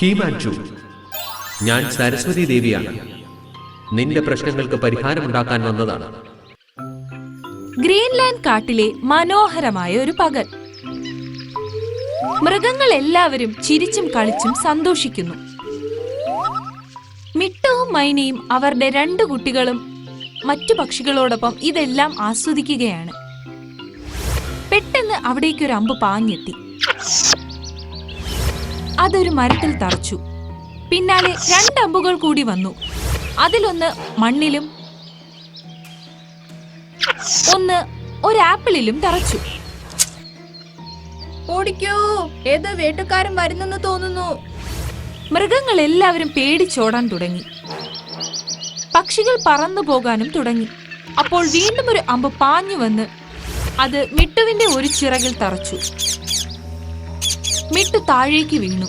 ഹീമാൻചു, ഞാൻ സരസ്വതി ദേവിയാണ്. നിന്റെ പ്രശ്നങ്ങൾക്ക് പരിഹാരമുണ്ടാക്കാൻ വന്നതാണ്. ഗ്രീൻലാൻഡ് കാട്ടിലെ മനോഹരമായ ഒരു പകൽ. മൃഗങ്ങൾ എല്ലാവരും ചിരിച്ചും കളിച്ചും സന്തോഷിക്കുന്നു. മിട്ടുവും മൈനയും അവരുടെ 2 കുട്ടികളും മറ്റു പക്ഷികളോടൊപ്പം ഇതെല്ലാം ആസ്വദിക്കുകയാണ്. പെട്ടെന്ന് അവിടേക്കൊരു അമ്പ് പാഞ്ഞെത്തി. അതൊരു മരത്തിൽ തറച്ചു. പിന്നാലെ 2 അമ്പുകൾ കൂടി വന്നു. അതിലൊന്ന് മണ്ണിലും ഒന്ന് ഒരാപ്പിളിലും തറച്ചു. ഓടിക്കോ, ഏതോ വേട്ടക്കാരൻ വരുന്നെന്ന് തോന്നുന്നു. മൃഗങ്ങൾ എല്ലാവരും പേടിച്ചോടാൻ തുടങ്ങി. പക്ഷികൾ പറന്നു പോകാനും തുടങ്ങി. അപ്പോൾ വീണ്ടും ഒരു അമ്പ് പാഞ്ഞു വന്ന് അത് മിട്ടുവിന്റെ ഒരു ചിറകിൽ തറച്ചു. മിട്ടു താഴേക്ക് വീണു.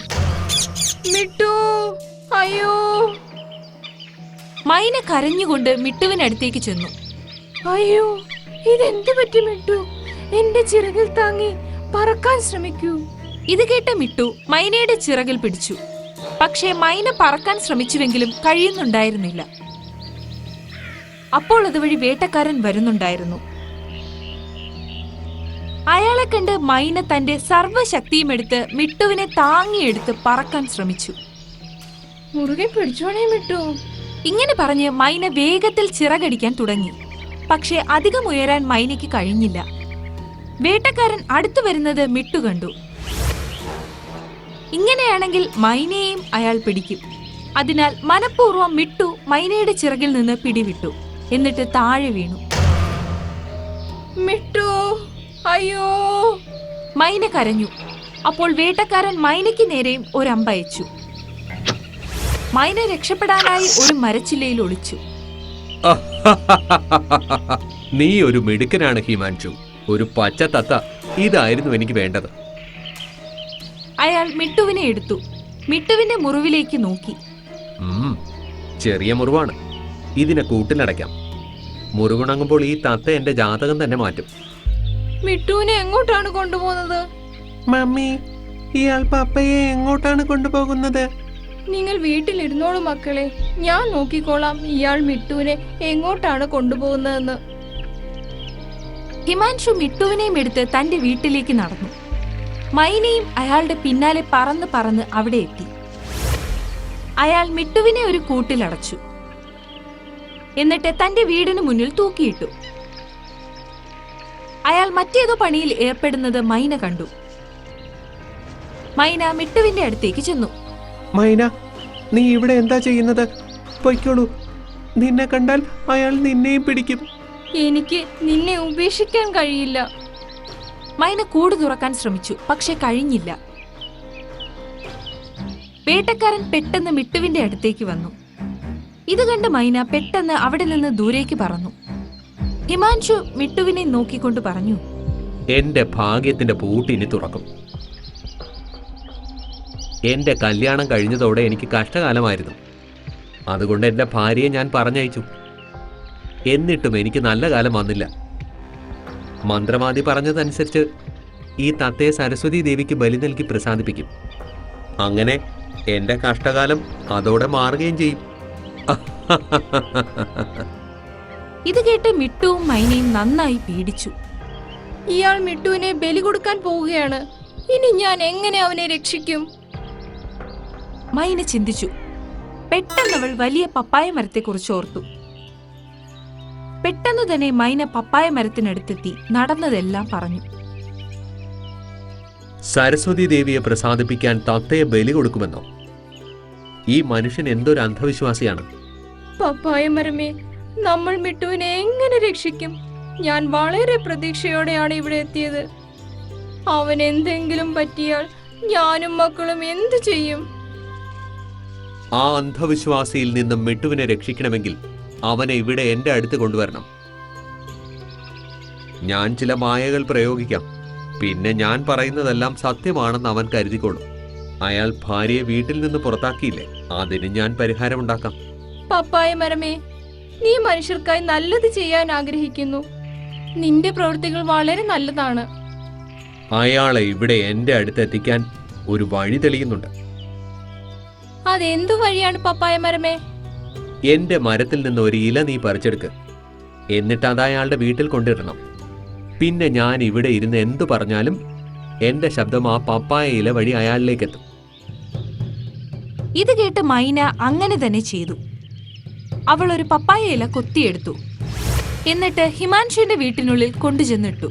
മിട്ടു, അയ്യോ! മൈന കരഞ്ഞുകൊണ്ട് മിട്ടുവിനടുത്തേക്ക് ചെന്നു. അയ്യോ, ഇതെന്ത് പറ്റി മിട്ടു? എന്റെ ചിറകിൽ താങ്ങി പറക്കാൻ ശ്രമിക്കൂ. ഇത് കേട്ട മിട്ടു മൈനയുടെ ചിറകിൽ പിടിച്ചു. പക്ഷേ മൈന പറക്കാൻ ശ്രമിച്ചുവെങ്കിലും കഴിയുന്നുണ്ടായിരുന്നില്ല. അപ്പോൾ അതുവഴി വേട്ടക്കാരൻ വരുന്നുണ്ടായിരുന്നു. അയാളെ കണ്ട് മൈന തന്റെ സർവ്വശക്തിയും എടുത്ത് മിട്ടുവിനെ താങ്ങിയെടുത്ത് പറക്കാൻ ശ്രമിച്ചു. മുറുകെ പിടിച്ചോണേ മിട്ടു. ഇങ്ങനെ പറഞ്ഞ് മൈന വേഗത്തിൽ ചിറകടിക്കാൻ തുടങ്ങി. പക്ഷെ അധികം ഉയരാൻ മൈനയ്ക്ക് കഴിഞ്ഞില്ല. വേട്ടക്കാരൻ അടുത്തു വരുന്നത് മിട്ടു കണ്ടു. ഇങ്ങനെയാണെങ്കിൽ മൈനയെയും അയാൾ പിടിക്കും. അതിനാൽ മനഃപൂർവ്വം മിട്ടു മൈനയുടെ ചിറകിൽ നിന്ന് പിടിവിട്ടു. എന്നിട്ട് താഴെ വീണു. മിട്ടു, അയ്യോ! മൈന കരഞ്ഞു. അപ്പോൾ വേട്ടക്കാരൻ മൈനയ്ക്ക് നേരെയും ഒരമ്പയച്ചു. മൈന രക്ഷപ്പെടാനായി ഒരു മരച്ചില്ലയിൽ ഒളിച്ചു. നീ ഒരു മിടുക്കനാണ് ഹീമാൻചു. ഒരു പച്ച തത്ത, ഇതായിരുന്നു എനിക്ക് വേണ്ടത്. അയാൾ മിട്ടുവിനെ എടുത്തു. മിട്ടുവിന്റെ മുറിവിലേക്ക് നോക്കി. ചെറിയ മുറിവാണ്, ഇതിനെ കൂട്ടിലടയ്ക്കാം. മുറിവുണങ്ങുമ്പോൾ ഈ തത്ത എന്റെ ജാതകം തന്നെ മാറ്റും. മിട്ടുവിനെ എങ്ങോട്ടാണ് കൊണ്ടുപോകുന്നത്? മമ്മി, ഇയാൾ പപ്പയെ എങ്ങോട്ടാണ് കൊണ്ടുപോകുന്നത്? നിങ്ങൾ വീട്ടിലിരുന്നോളൂ മക്കളെ, ഞാൻ നോക്കിക്കോളാം ഇയാൾ മിട്ടുവിനെ എങ്ങോട്ടാണ് കൊണ്ടുപോകുന്നതെന്ന്. ഹിമാൻഷു മിട്ടുവിനെയും എടുത്ത് തന്റെ വീട്ടിലേക്ക് നടന്നു. മൈനയും അയാളുടെ പിന്നാലെ പറന്ന് പറന്ന് അവിടെ എത്തി. അയാൾ മിട്ടുവിനെ ഒരു കൂട്ടിലടച്ചു. എന്നിട്ട് തന്റെ വീടിന് മുന്നിൽ തൂക്കിയിട്ടു. അയാൾ മറ്റേതോ പണിയിൽ ഏർപ്പെടുന്നത് മൈന കണ്ടു. മൈന മിട്ടുവിന്റെ അടുത്തേക്ക് ചെന്നു. മൈന, നീ ഇവിടെ എന്താ ചെയ്യുന്നത്? പൊയ്ക്കോളൂ, നിന്നെ കണ്ടാൽ അയാൾ നിന്നെയും പിടിക്കും. എനിക്ക് നിന്നെ ഉപേക്ഷിക്കാൻ കഴിയില്ല. മൈന കൂട് തുറക്കാൻ ശ്രമിച്ചു, പക്ഷെ കഴിഞ്ഞില്ല. വേട്ടക്കാരൻ പെട്ടെന്ന് മിട്ടുവിന്റെ അടുത്തേക്ക് വന്നു. ഇത് കണ്ട് മൈന പെട്ടെന്ന് അവിടെ നിന്ന് ദൂരേക്ക് പറന്നു. ഹിമാൻഷു മിട്ടുവിനെ നോക്കിക്കൊണ്ട് പറഞ്ഞു, എന്റെ ഭാഗ്യത്തിന്റെ പൂട്ടിനി തുറക്കും. എന്റെ കല്യാണം കഴിഞ്ഞതോടെ എനിക്ക് കഷ്ടകാലമായിരുന്നു. അതുകൊണ്ട് എന്റെ ഭാര്യയെ ഞാൻ പറഞ്ഞയച്ചു. എന്നിട്ടും എനിക്ക് നല്ല കാലം വന്നില്ല. മന്ത്രവാദി പറഞ്ഞതനുസരിച്ച് ഈ തത്തയെ സരസ്വതി ദേവിക്ക് ബലി നൽകി പ്രസാദിപ്പിക്കും. അങ്ങനെ എന്റെ കഷ്ടകാലം അതോടെ മാറുകയും ചെയ്യും. ഇത് കേട്ട് മിട്ടുവും മൈനയും നന്നായി പേടിച്ചു. ഇയാൾ മിട്ടുവിനെ ബലി കൊടുക്കാൻ പോവുകയാണ്. ഇനി ഞാൻ എങ്ങനെ അവനെ രക്ഷിക്കും? മൈന ചിന്തിച്ചു. പെട്ടെന്നവൾ വലിയ പപ്പായ മരത്തെക്കുറിച്ച് ഓർത്തു. പെട്ടെന്നു തന്നെ മൈന പപ്പായ മരത്തിനടുത്തെത്തി നടന്നതെല്ലാം പറഞ്ഞു. സരസ്വതി ദേവിയെ പ്രസാദിപ്പിക്കാൻ തത്തയെ ബലി കൊടുക്കുമെന്നോ? ഈ മനുഷ്യൻ എന്തൊരു അന്ധവിശ്വാസിയാണ്. പപ്പായ മരമേ, നമ്മൾ മിട്ടുവിനെ എങ്ങനെ രക്ഷിക്കും? ഞാൻ വളരെ പ്രതീക്ഷയോടെയാണ് ഇവിടെ എത്തിയത്. അവൻ എന്തെങ്കിലും പറ്റിയാൽ ഞാനും മക്കളും എന്തു ചെയ്യും? ആ അന്ധവിശ്വാസിയിൽ നിന്നും മിട്ടുവിനെ രക്ഷിക്കണമെങ്കിൽ അവനെ ഇവിടെ എന്റെ അടുത്ത് കൊണ്ടുവരണം. ഞാൻ ചില മായകൾ പ്രയോഗിക്കാം. പിന്നെ ഞാൻ പറയുന്നതെല്ലാം സത്യമാണെന്ന് അവൻ കരുതിക്കൊള്ളും. അയാൾ ഭാര്യയെ വീട്ടിൽ നിന്ന് പുറത്താക്കിയില്ലേ, അതിന് ഞാൻ പരിഹാരമുണ്ടാക്കാം. പപ്പായ മരമേ, നീ മനുഷ്യർക്കായി നല്ലത് ചെയ്യാൻ ആഗ്രഹിക്കുന്നു. നിന്റെ പ്രവൃത്തികൾ വളരെ നല്ലതാണ്. അയാളെ ഇവിടെ എന്റെ അടുത്ത് എത്തിക്കാൻ ഒരു വഴി തെളിയുന്നുണ്ട്. അതെന്തു വഴിയാണ് പപ്പായ മരമേ? എന്റെ മരത്തിൽ നിന്ന് ഒരു ഇല നീ പറിച്ചെടുക്ക്. എന്നിട്ട് അത് അയാളുടെ വീട്ടിൽ കൊണ്ടിടണം. പിന്നെ ഞാൻ ഇവിടെ ഇരുന്ന് എന്തു പറഞ്ഞാലും എന്റെ ശബ്ദം ആ പപ്പായ ഇല വഴി അയാളിലേക്ക് എത്തും. ഇത് കേട്ട് മൈന അങ്ങനെ തന്നെ ചെയ്തു. അവൾ ഒരു പപ്പായ ഇല കൊത്തിയെടുത്തു. എന്നിട്ട് ഹിമാൻഷുവിന്റെ വീട്ടിനുള്ളിൽ കൊണ്ടുചെന്നിട്ടു.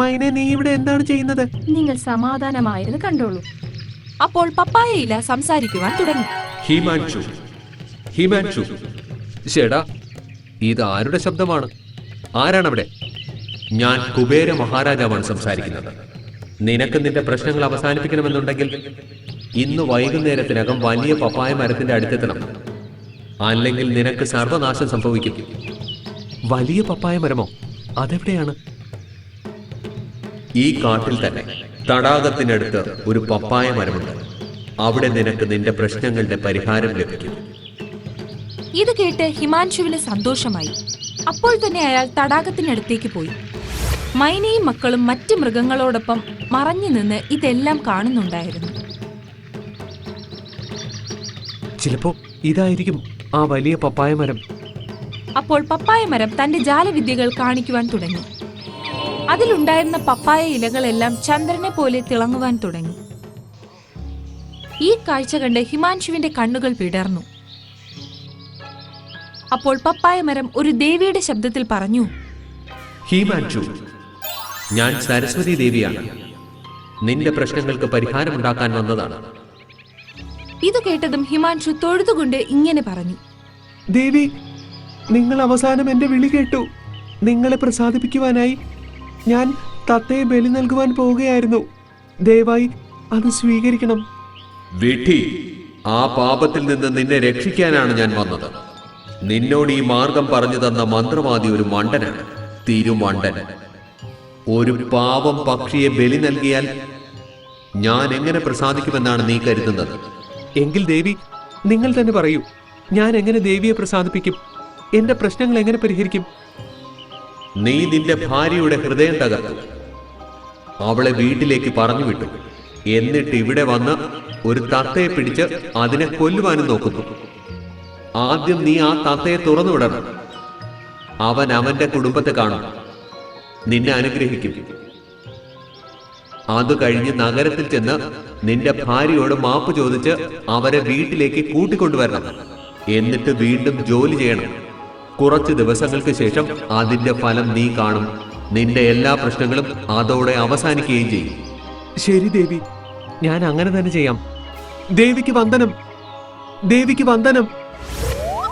മൈന, നീ ഇവിടെ എന്താണ് ചെയ്യുന്നത്? നിങ്ങൾ സമാധാനമായിരുന്നു കണ്ടോളൂ. അപ്പോൾ പപ്പായ ഇല സംസാരിക്കുവാൻ തുടങ്ങി. ഹിമാൻഷു, ഹിമാൻഷു, ചേടാ, ഇത് ആരുടെ ശബ്ദമാണ്? ആരാണവിടെ? ഞാൻ കുബേര മഹാരാജാവാണ് സംസാരിക്കുന്നത്. നിനക്ക് നിന്റെ പ്രശ്നങ്ങൾ അവസാനിപ്പിക്കണമെന്നുണ്ടെങ്കിൽ ഇന്ന് വൈകുന്നേരത്തിനകം വലിയ പപ്പായ മരത്തിന്റെ അടുത്തെത്തണം. അല്ലെങ്കിൽ നിനക്ക് സർവനാശം സംഭവിക്കും. വലിയ പപ്പായ മരമോ? അതെവിടെയാണ്? ഈ കാട്ടിൽ തന്നെ തടാകത്തിനടുത്ത് ഒരു പപ്പായ മരമുണ്ട്. അവിടെ നിനക്ക് നിന്റെ പ്രശ്നങ്ങളുടെ പരിഹാരം ലഭിക്കും. ഇത് കേട്ട് ഹിമാൻഷുവിന് സന്തോഷമായി. അപ്പോൾ തന്നെ അയാൾ തടാകത്തിനടുത്തേക്ക് പോയി. മൈനയും മക്കളും മറ്റ് മൃഗങ്ങളോടൊപ്പം മറഞ്ഞു നിന്ന് ഇതെല്ലാം കാണുന്നുണ്ടായിരുന്നു. ചിലപ്പോ ഇതായിരിക്കും ആ വലിയ പപ്പായ മരം. അപ്പോൾ പപ്പായ മരം തന്റെ ജാലവിദ്യകൾ കാണിക്കുവാൻ തുടങ്ങി. അതിലുണ്ടായിരുന്ന പപ്പായ ഇലകളെല്ലാം ചന്ദ്രനെ പോലെ തിളങ്ങുവാൻ തുടങ്ങി. ഈ കാഴ്ച കണ്ട് ഹിമാൻഷുവിന്റെ കണ്ണുകൾ വിടർന്നു. അപ്പോൾ പപ്പായ മരം ഒരു ദേവിയുടെ ശബ്ദത്തിൽ പറഞ്ഞു, ഹിമാൻഷു, ഞാൻ സരസ്വതി ദേവിയാണ്. നിന്റെ പ്രശ്നങ്ങൾക്ക് പരിഹാരമുണ്ടാക്കാൻ വന്നതാണ്. ഇത് കേട്ടതും ഹിമാൻഷു തൊഴുതുകൊണ്ട് ഇങ്ങനെ പറഞ്ഞു, ദേവി, നിങ്ങൾ അവസാനം എന്റെ വിളി കേട്ടു. നിങ്ങളെ പ്രസാദിപ്പിക്കുവാനായി ഞാൻ തത്തയെ ബലി നൽകുവാൻ പോവുകയായിരുന്നു. ദയവായി അത് സ്വീകരിക്കണം. വിധി, ആ പാപത്തിൽ നിന്ന് നിന്നെ രക്ഷിക്കാനാണ് ഞാൻ വന്നത്. നിന്നോട് ഈ മാർഗം പറഞ്ഞു തന്ന മന്ത്രവാദി ഒരു മണ്ടനാണ്, തിരുമണ്ടൻ. ഒരു പാവം പക്ഷിയെ ബലി നൽകിയാൽ ഞാൻ എങ്ങനെ പ്രസാദിക്കുമെന്നാണ് നീ കരുതുന്നത്? എങ്കിൽ ദേവി, നിങ്ങൾ തന്നെ പറയൂ, ഞാൻ എങ്ങനെ ദേവിയെ പ്രസാദിപ്പിക്കും? എന്റെ പ്രശ്നങ്ങൾ എങ്ങനെ പരിഹരിക്കും? നീ നിന്റെ ഭാര്യയുടെ ഹൃദയം തകർത്തു. അവളെ വീട്ടിലേക്ക് പറഞ്ഞു വിട്ടു. എന്നിട്ട് ഇവിടെ വന്ന് ഒരു തത്തയെ പിടിച്ച് അതിനെ കൊല്ലുവാനും നോക്കുന്നു. ആദ്യം നീ ആ തത്തയെ തുറന്നുവിടണം. അവൻ അവന്റെ കുടുംബത്തെ കാണും, നിന്നെ അനുഗ്രഹിക്കും. അത് കഴിഞ്ഞ് നഗരത്തിൽ ചെന്ന് നിന്റെ ഭാര്യയോട് മാപ്പ് ചോദിച്ച് അവരെ വീട്ടിലേക്ക് കൂട്ടിക്കൊണ്ടുവരണം. എന്നിട്ട് വീണ്ടും ജോലി ചെയ്യണം. കുറച്ച് ദിവസങ്ങൾക്ക് ശേഷം അതിന്റെ ഫലം നീ കാണും. നിന്റെ എല്ലാ പ്രശ്നങ്ങളും അതോടെ അവസാനിക്കുകയും ചെയ്യും. ശരി ദേവി, ഞാൻ അങ്ങനെ തന്നെ ചെയ്യാം. ദേവിക്ക് വന്ദനം, ദേവിക്ക് വന്ദനം.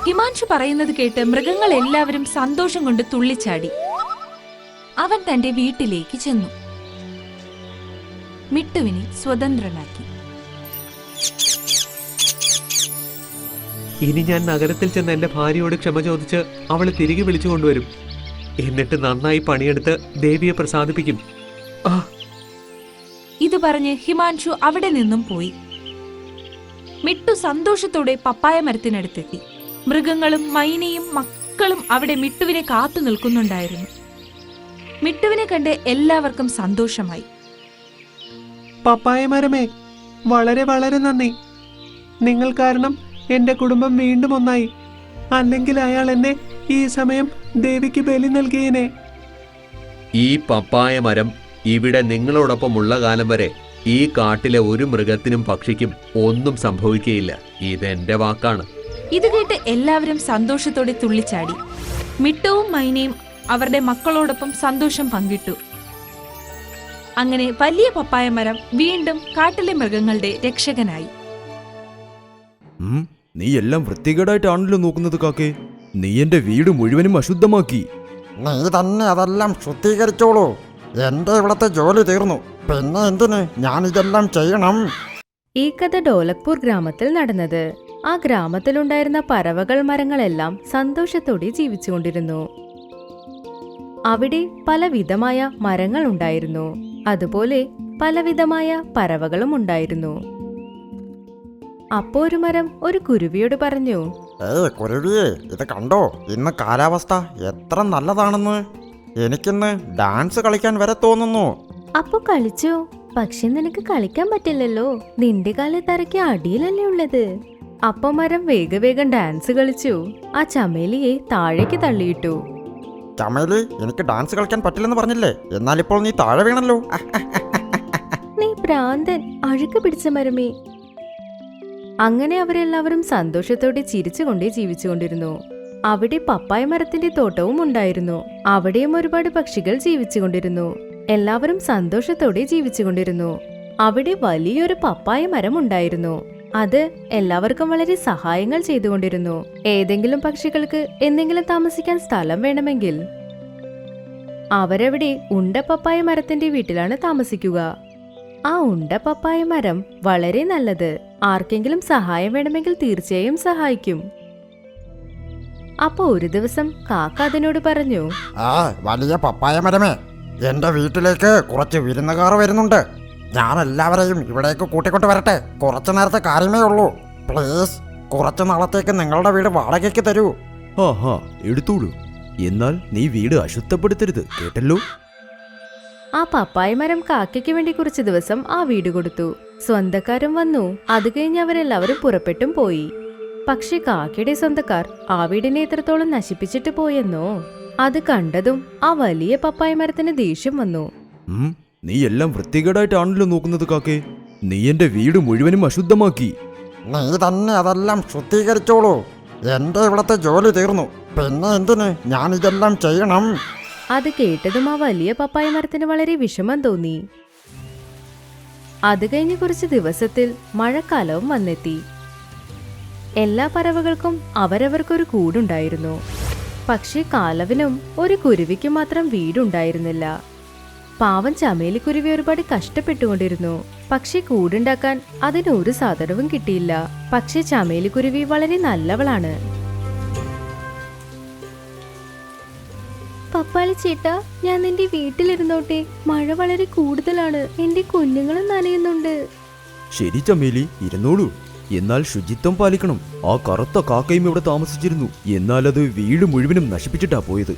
ഹിമാൻഷു പറയുന്നത് കേട്ട് മൃഗങ്ങൾ എല്ലാവരും സന്തോഷം കൊണ്ട് തുള്ളിച്ചാടി. അവൻ തന്റെ വീട്ടിലേക്ക് ചെന്നു. മിട്ടുവിനെ സ്വതന്ത്രനാക്കി. ഇനി ഞാൻ നഗരത്തിൽ ചെന്ന് എന്റെ ഭാര്യയോട് ക്ഷമ ചോദിച്ച് അവളെ തിരികെ വിളിച്ചു കൊണ്ടുവരും. എന്നിട്ട് നന്നായി പണിയെടുത്ത് ദേവിയെ പ്രസാദിപ്പിക്കും. ഇത് പറഞ്ഞ് ഹിമാൻഷു അവിടെ നിന്നും പോയി. മിട്ടു സന്തോഷത്തോടെ പപ്പായ മരത്തിനടുത്തെത്തി. മൃഗങ്ങളും മൈനയും മക്കളും അവിടെ മിട്ടുവിനെ കാത്തു നിൽക്കുന്നുണ്ടായിരുന്നു. മിട്ടുവിനെ കണ്ട് എല്ലാവർക്കും സന്തോഷമായി. പപ്പായ മരമേ, വളരെ വളരെ നന്ദി. നിങ്ങൾ കാരണം എന്റെ കുടുംബം വീണ്ടും ഒന്നായി. അല്ലെങ്കിൽ അയാൾ എന്നെ ഈ സമയം ദേവിക്ക് ബലി നൽകിയേനെ. ഈ പപ്പായ മരം ഇവിടെ നിങ്ങളോടൊപ്പമുള്ള കാലം വരെ ഈ കാട്ടിലെ ഒരു മൃഗത്തിനും പക്ഷിക്കും ഒന്നും സംഭവിക്കുകയില്ല. ഇതെന്റെ വാക്കാണ്. ഇത് കേട്ട് എല്ലാവരും സന്തോഷത്തോടെ തുള്ളിച്ചാടി. മിട്ടുവും മൈനയും അവരുടെ മക്കളോടൊപ്പം സന്തോഷം പങ്കിട്ടു. അങ്ങനെ വലിയ പപ്പായ മരം വീണ്ടും കാട്ടിലെ മൃഗങ്ങളുടെ രക്ഷകനായി. നീ എല്ലാം വൃത്തികേടായിട്ടാണല്ലോ നോക്കുന്നത് കാക്കേ. നീ എന്റെ വീട് മുഴുവനും അശുദ്ധമാക്കി. നീ തന്നെ അതെല്ലാം ശുദ്ധീകരിച്ചോളൂ. എന്റെ ഇവിടത്തെ ജോലി തീർന്നു. പിന്നെ എന്തിന് ഞാൻ ഇതെല്ലാം ചെയ്യണം? ഈ കഥ ഡോലക്പൂർ ഗ്രാമത്തിൽ നടന്നത്. ആ ഗ്രാമത്തിലുണ്ടായിരുന്ന പറവകൾ മരങ്ങളെല്ലാം സന്തോഷത്തോടെ ജീവിച്ചുകൊണ്ടിരുന്നു. അവിടെ പലവിധമായ മരങ്ങൾ ഉണ്ടായിരുന്നു. അതുപോലെ പലവിധമായ പറവകളും ഉണ്ടായിരുന്നു. അപ്പോ ഒരു മരം ഒരു കുരുവിയോട് പറഞ്ഞു, കുരുവിയെ, ഇത് കണ്ടോ, ഇന്ന് കാലാവസ്ഥ എത്ര നല്ലതാണെന്ന്. എനിക്കിന്ന് ഡാൻസ് കളിക്കാൻ വരെ തോന്നുന്നു. അപ്പോ കളിച്ചോ? പക്ഷെ നിനക്ക് കളിക്കാൻ പറ്റില്ലല്ലോ, നിന്റെ കാല് തറയ്ക്ക് അടിയിലല്ലേ ഉള്ളത്. അപ്പൊ മരം വേഗം ഡാൻസ് കളിച്ചു ആ ചമേലിയെ താഴേക്ക് തള്ളിയിട്ടു. ചമേലി, എനിക്ക് ഡാൻസ് കളിക്കാൻ പറ്റില്ലെന്ന് പറഞ്ഞില്ലേ, എന്നാലിപ്പോൾ നീ താഴെ വീണല്ലോ. നീ ഭ്രാന്തൻ, അഴുക്ക് പിടിച്ച മരമേ. അങ്ങനെ അവരെല്ലാവരും സന്തോഷത്തോടെ ചിരിച്ചുകൊണ്ടേ ജീവിച്ചുകൊണ്ടിരുന്നു. അവിടെ പപ്പായ മരത്തിന്റെ തോട്ടവും ഉണ്ടായിരുന്നു. അവിടെയും ഒരുപാട് പക്ഷികൾ ജീവിച്ചുകൊണ്ടിരുന്നു. എല്ലാവരും സന്തോഷത്തോടെ ജീവിച്ചുകൊണ്ടിരുന്നു. അവിടെ വലിയൊരു പപ്പായ മരം ഉണ്ടായിരുന്നു. അത് എല്ലാവർക്കും വളരെ സഹായങ്ങൾ ചെയ്തുകൊണ്ടിരുന്നു. ഏതെങ്കിലും പക്ഷികൾക്ക് എന്തെങ്കിലും താമസിക്കാൻ സ്ഥലം വേണമെങ്കിൽ അവരവിടെ ഉണ്ട പപ്പായ മരത്തിന്റെ വീട്ടിലാണ് താമസിക്കുക. ആ ഉണ്ട പപ്പായ മരം വളരെ നല്ലത്. ആർക്കെങ്കിലും സഹായം വേണമെങ്കിൽ തീർച്ചയായും സഹായിക്കും. അപ്പൊ ഒരു ദിവസം കാക്ക അതിനോട് പറഞ്ഞു, വലിയ പപ്പായ മരമേ, എന്റെ വീട്ടിലേക്ക് കുറച്ച് വിരുന്നുകാർ വരുന്നുണ്ട്. ഞാൻ എല്ലാവരെയും ഇവിടേക്ക് കൂട്ടിക്കൊണ്ട് വരട്ടെ. കുറച്ചു നേരത്തെ കാര്യമേ ഉള്ളൂ. പ്ലീസ്, കുറച്ചു നാളത്തേക്ക് നിങ്ങളുടെ വീട് വാടകയ്ക്ക് തരൂ. ആഹാ, എടുത്തോളൂ. എന്നാൽ നീ വീട് അശുദ്ധപ്പെടുത്തരുത്, കേട്ടല്ലോ. ആ പപ്പായ മരം കാക്കയ്ക്ക് വേണ്ടി കുറച്ചു ദിവസം ആ വീട് കൊടുത്തു. സ്വന്തക്കാരും വന്നു. അത് കഴിഞ്ഞ് അവരെല്ലാവരും പുറപ്പെട്ടും പോയി. പക്ഷെ കാക്കയുടെ സ്വന്തക്കാർ ആ വീടിനെ എത്രത്തോളം നശിപ്പിച്ചിട്ട് പോയെന്നോ. അത് കണ്ടതും ആ വലിയ പപ്പായ മരത്തിന് ദേഷ്യം വന്നു. നീ എല്ലാം വൃത്തികേടായിട്ടാണല്ലോ നോക്കുന്നത് കാക്കേ. നീ എന്റെ വീട് മുഴുവനും അശുദ്ധമാക്കി. നീ തന്നെ അതെല്ലാം ശുദ്ധീകരിച്ചോളൂ. എന്റെ ഇവിടത്തെ ജോലി തീർന്നു. പിന്നെ എന്തിന് ഞാൻ ഇതെല്ലാം ചെയ്യണം? അത് കേട്ടതും ആ വലിയ പപ്പായ മരത്തിന് വളരെ വിഷമം തോന്നി. അത് കഴിഞ്ഞ് കുറച്ച് ദിവസത്തിൽ മഴക്കാലവും വന്നെത്തി. എല്ലാ പറവകൾക്കും അവരവർക്കൊരു കൂടുണ്ടായിരുന്നു. പക്ഷേ കാലവിനും ഒരു കുരുവിക്ക് മാത്രം വീടുണ്ടായിരുന്നില്ല. പാവം ചമേലിക്കുരുവി ഒരുപാട് കഷ്ടപ്പെട്ടുകൊണ്ടിരുന്നു. പക്ഷെ കൂടുണ്ടാക്കാൻ അതിന് ഒരു സാധനവും കിട്ടിയില്ല. പക്ഷെ ചമേലിക്കുരുവി വളരെ നല്ലവളാണ്. പപ്പാളി ചേട്ടാ, ഞാൻ നിന്റെ വീട്ടിലിരുന്നോട്ടെ. മഴ വളരെ കൂടുതലാണ്. എന്റെ കുഞ്ഞുങ്ങളും നനയുന്നുണ്ട്. ശരി ചമേലി, ഇരുന്നോളൂ. എന്നാൽ ശുചിത്വം പാലിക്കണം. ആ കറുത്ത കാക്കയും ഇവിടെ താമസിച്ചിരുന്നു. എന്നാൽ അത് വീട് മുഴുവനും നശിപ്പിച്ചിട്ടാ പോയത്.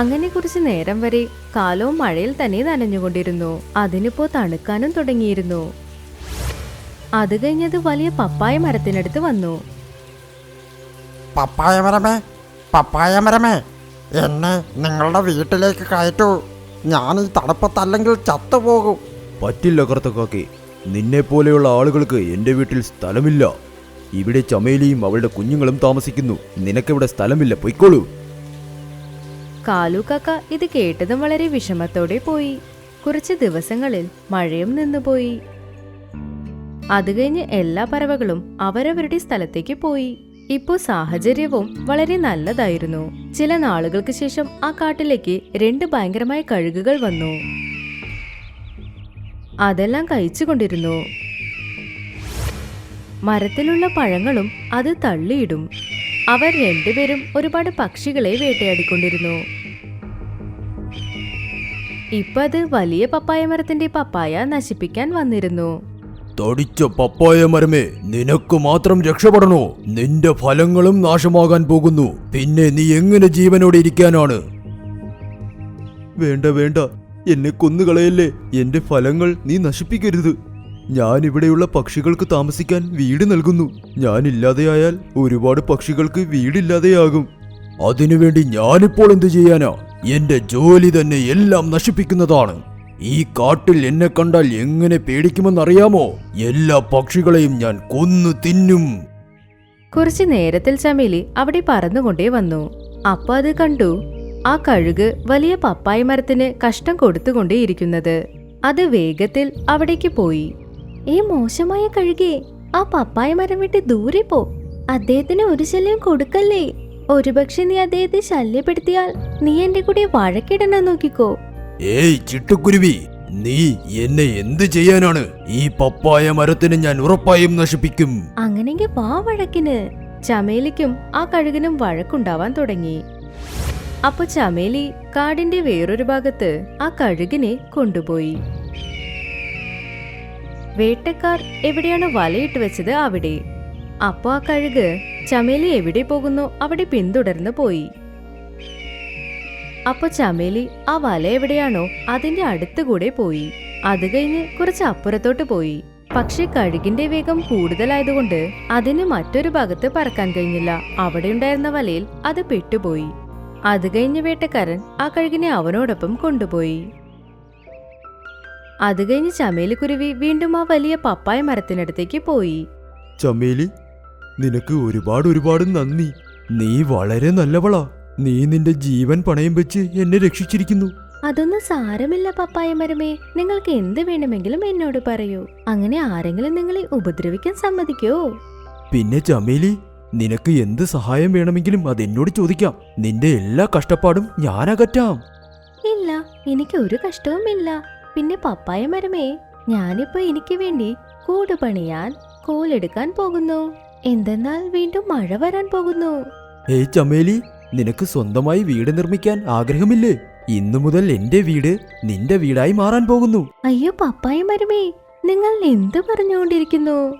അങ്ങനെ കുറച്ചു നേരം വരെ കാലവും മഴയിൽ തന്നെ നനഞ്ഞുകൊണ്ടിരുന്നു. അതിനിപ്പോ തണുക്കാനും തുടങ്ങിയിരുന്നു. അത് കഴിഞ്ഞത് വലിയ പപ്പായ മരത്തിനടുത്ത് വന്നു. പപ്പായ മരമേ, പപ്പായ മരമേ, എന്നെ നിങ്ങളുടെ വീട്ടിലേക്ക് കയറ്റൂ. ഞാൻ ഈ തണുപ്പത്തല്ലെങ്കിൽ ചത്തുപോകും. പറ്റില്ല കറുത്ത കാക്കേ, നിന്നെ പോലെയുള്ള ആളുകൾക്ക് എന്റെ വീട്ടിൽ സ്ഥലമില്ല. ഇവിടെ ചമേലിയും അവളുടെ കുഞ്ഞുങ്ങളും താമസിക്കുന്നു. നിനക്കിവിടെ സ്ഥലമില്ല, പൊയ്ക്കോളൂ. കാലുകാക്ക ഇത് കേട്ടതും വളരെ വിഷമത്തോടെ പോയി. കുറച്ച് ദിവസങ്ങളിൽ മഴയും നിന്നുപോയി. അത് കഴിഞ്ഞ് എല്ലാ പറവകളും അവരവരുടെ സ്ഥലത്തേക്ക് പോയി. ഇപ്പോ സാഹചര്യവും വളരെ നല്ലതായിരുന്നു. ചില നാളുകൾക്ക് ശേഷം ആ കാട്ടിലേക്ക് 2 ഭയങ്കരമായ കഴുകുകൾ വന്നു. അതെല്ലാം കഴിച്ചുകൊണ്ടിരുന്നു. മരത്തിലുള്ള പഴങ്ങളും അത് തള്ളിയിടും. അവർ രണ്ടുപേരും ഒരുപാട് പക്ഷികളെ വേട്ടയാടിക്കൊണ്ടിരുന്നു. ഇപ്പൊ അത് വലിയ പപ്പായ മരത്തിന്റെ പപ്പായ നശിപ്പിക്കാൻ വന്നിരുന്നു. തടിച്ച പപ്പായ മരമേ, നിനക്ക് മാത്രം രക്ഷപ്പെടണോ? നിന്റെ ഫലങ്ങളും നാശമാകാൻ പോകുന്നു. പിന്നെ നീ എങ്ങനെ ജീവനോടെ ഇരിക്കാനാണ്? വേണ്ട വേണ്ട, എന്നെ കൊന്നുകളയല്ലേ. എന്റെ ഫലങ്ങൾ നീ നശിപ്പിക്കരുത്. ഞാൻ ഇവിടെയുള്ള പക്ഷികൾക്ക് താമസിക്കാൻ വീട് നൽകുന്നു. ഞാനില്ലാതെയായാൽ ഒരുപാട് പക്ഷികൾക്ക് വീടില്ലാതെയാകും. അതിനുവേണ്ടി ഞാനിപ്പോൾ എന്തു ചെയ്യാനാ? എന്റെ ജോലി തന്നെ എല്ലാം നശിപ്പിക്കുന്നതാണ്. ഈ കാട്ടിൽ എന്നെ കണ്ടാൽ എങ്ങനെ പേടിക്കുമെന്നറിയാമോ? എല്ലാ പക്ഷികളെയും ഞാൻ കൊന്നു തിന്നും. കുറച്ചു നേരത്തിൽ ചമേലി അവിടെ പറന്നുകൊണ്ടേ വന്നു. അപ്പൊ അത് കണ്ടു. ആ കഴുക് വലിയ പപ്പായ മരത്തിന് കഷ്ടം കൊടുത്തുകൊണ്ടേയിരിക്കുന്നത്. അത് വേഗത്തിൽ അവിടേക്ക് പോയി. ഈ മോശമായ കഴുകേ, ആ പപ്പായ മരം വിട്ട് ദൂരെ പോ. അദ്ദേഹത്തിന് ഒരു ശല്യം കൊടുക്കല്ലേ. ഒരുപക്ഷെ നീ അദ്ദേഹത്തെ ശല്യപ്പെടുത്തിയാൽ നീ എന്റെ കൂടെ വഴക്കിടണം നോക്കിക്കോ. ഏയ് ചിട്ടുക്കുരുവി, നീ എന്നെ എന്ത് ചെയ്യാനാണ്? ഈ പപ്പായ മരത്തിന് ഞാൻ ഉറപ്പായും നശിപ്പിക്കും. അങ്ങനെങ്കിൽ വാ വഴക്കിന്. ചമേലിക്കും ആ കഴുകിനും വഴക്കുണ്ടാവാൻ തുടങ്ങി. അപ്പൊ ചമേലി കാടിന്റെ വേറൊരു ഭാഗത്ത് ആ കഴുകിനെ കൊണ്ടുപോയി. വേട്ടക്കാർ എവിടെയാണ് വലയിട്ട് വെച്ചത് അവിടെ. അപ്പൊ ആ കഴുക് ചമേലി എവിടെ പോകുന്നു അവിടെ പിന്തുടർന്ന് പോയി. അപ്പൊ ചമേലി ആ വല എവിടെയാണോ അതിന്റെ അടുത്തുകൂടെ പോയി. അത് കഴിഞ്ഞ് കുറച്ച് അപ്പുറത്തോട്ട് പോയി. പക്ഷെ കഴുകിന്റെ വേഗം കൂടുതലായതുകൊണ്ട് അതിന് മറ്റൊരു ഭാഗത്ത് പറക്കാൻ കഴിഞ്ഞില്ല. അവിടെയുണ്ടായിരുന്ന വലയിൽ അത് പെട്ടുപോയി. അത് കഴിഞ്ഞ് വേട്ടക്കാരൻ ആ കഴുകിനെ അവനോടൊപ്പം കൊണ്ടുപോയി. അത് കഴിഞ്ഞ് ചമേലിക്കുരുവി വീണ്ടും ആ വലിയ പപ്പായ മരത്തിനടുത്തേക്ക് പോയി. ചമേലി, നിനക്ക് ഒരുപാട് നന്ദി. നീ വളരെ നല്ലവളാ. നീ നിന്റെ ജീവൻ പണയം വെച്ച് എന്നെ രക്ഷിച്ചിരിക്കുന്നു. അതൊന്നും സാരമില്ല പപ്പായ മരമേ. നിങ്ങൾക്ക് എന്ത് വേണമെങ്കിലും എന്നോട് പറയൂ. അങ്ങനെ ആരെങ്കിലും നിങ്ങളെ ഉപദ്രവിക്കാൻ സമ്മതിക്കോ? പിന്നെ ചമേലി, നിനക്ക് എന്ത് സഹായം വേണമെങ്കിലും അതെന്നോട് ചോദിക്കാം. നിന്റെ എല്ലാ കഷ്ടപ്പാടും ഞാൻ അകറ്റാം. ഇല്ല, എനിക്ക് ഒരു കഷ്ടവുമില്ല. പിന്നെ പപ്പായ മരമേ, ഞാനിപ്പോ എനിക്ക് വേണ്ടി കൂട് പണിയാൻ കോലെടുക്കാൻ പോകുന്നു. എന്തെന്നാൽ വീണ്ടും മഴ വരാൻ പോകുന്നു. ഏയ് ചമേലി, നിനക്ക് സ്വന്തമായി വീട് നിർമ്മിക്കാൻ ആഗ്രഹമില്ലേ? ഇന്നു മുതൽ എന്റെ വീട് നിന്റെ വീടായി മാറാൻ പോകുന്നു. അയ്യോ പപ്പായ മരമേ, നിങ്ങൾ എന്ത് പറഞ്ഞുകൊണ്ടിരിക്കുന്നു?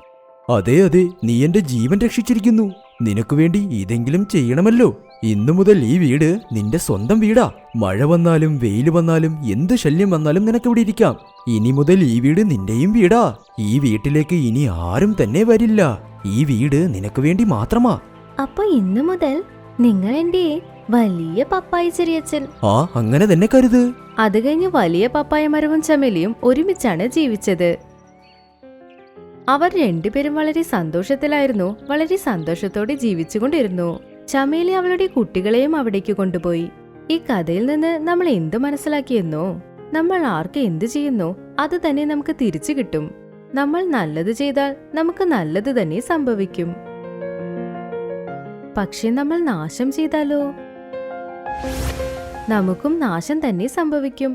അതെ, നീ എന്റെ ജീവൻ രക്ഷിച്ചിരിക്കുന്നു. നിനക്ക് വേണ്ടി ഇതെങ്കിലും ചെയ്യണമല്ലോ. ഇന്നു മുതൽ ഈ വീട് നിന്റെ സ്വന്തം വീടാ. മഴ വന്നാലും വെയിൽ വന്നാലും എന്ത് ശല്യം വന്നാലും നിനക്കിവിടെ ഇരിക്കാം. ഇനി മുതൽ ഈ വീട് നിന്റെയും വീടാ. ഈ വീട്ടിലേക്ക് ഇനി ആരും തന്നെ വരില്ല. ഈ വീട് നിനക്ക് വേണ്ടി മാത്രമാ. അപ്പൊ ഇന്നു മുതൽ നിങ്ങൾ എന്റെ വലിയ പപ്പായ ചെറിയച്ഛൻ. ആ, അങ്ങനെ തന്നെ കരുത്. അത് കഴിഞ്ഞ് വലിയ പപ്പായ മരവും ചമേലിയും ഒരുമിച്ചാണ് ജീവിച്ചത്. അവർ രണ്ടുപേരും വളരെ സന്തോഷത്തിലായിരുന്നു. വളരെ സന്തോഷത്തോടെ ജീവിച്ചുകൊണ്ടിരുന്നു. ചമേലി അവളുടെ കുട്ടികളെയും അവിടേക്ക് കൊണ്ടുപോയി. ഈ കഥയിൽ നിന്ന് നമ്മൾ എന്ത് മനസ്സിലാക്കിയെന്നോ, നമ്മൾ ആർക്ക് എന്ത് ചെയ്യുന്നോ അത് തന്നെ നമുക്ക് തിരിച്ചു കിട്ടും. നമ്മൾ നല്ലത് ചെയ്താൽ നമുക്ക് നല്ലത് തന്നെ സംഭവിക്കും. പക്ഷെ നമ്മൾ നാശം ചെയ്താലോ, നമുക്കും നാശം തന്നെ സംഭവിക്കും.